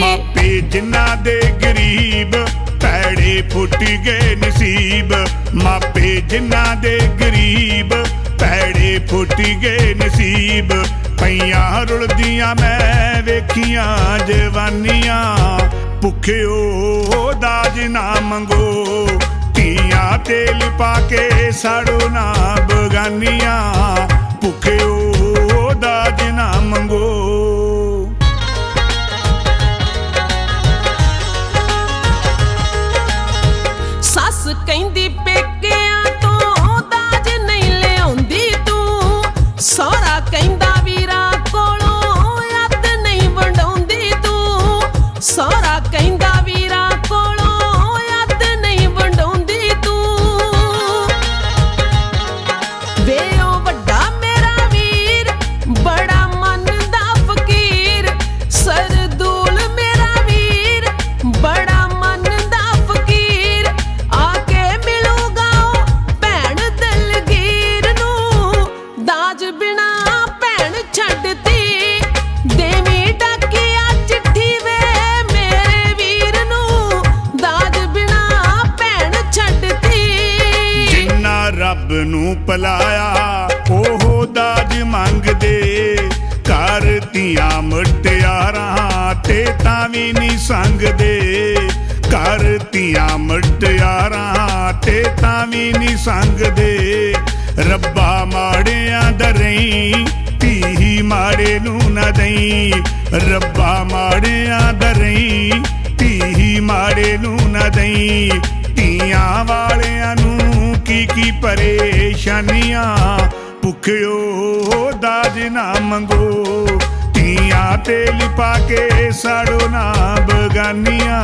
मापे जिन्ना दे गरीब भैड़े फुट गए नसीब। मापे जिन्ना दे गरीब भैड़े फुट गए नसीब। पईयां रुलदियां मैं वेखियां जवानियां भुखियो दाज ना मंगो। धीआं तेल पाके साड़ो ना बगानियां भुखियो दाज ना मंगो। सस कहंदी पेकिआं तो दाज नहीं लिआउंदी तू। सौहरा कहंदा वीरा कोलों अद नहीं वंडाउंदी तू। सौहरा कहंदा वीरा कोलों अद नहीं वंडाउंदी तू। वे ओ वड्डा मेरा वीर बड़ा मनदा फकीर। सरदूल मेरा वीर बड़ा मनदा फकीर। आके मिलूगा भैन दलगीर नूं। दाज बिना भैन छड्डती देवीं डाकिया चिट्ठी वे मेरे वीर नूं। दाज बिना भैन छड्डती। जिन्ना रब नूं पलाया ओहो दाज मंगदे। घर धीआं मुटियारां ते तां वी नहीं संगदे। घर धीआं मुटियारां ते तां वी नहीं संगदे। रब्बा माड़ियां दा रहीं धी माड़े नूं ना दईं। रब्बा माड़ियां दा रहीं धी माड़े नूं ना दईं। धीआं वालियां नूं की परेशानियां भुखियो दाज ना मंगो। धीआं तेल पाके साड़ो ना बगानियां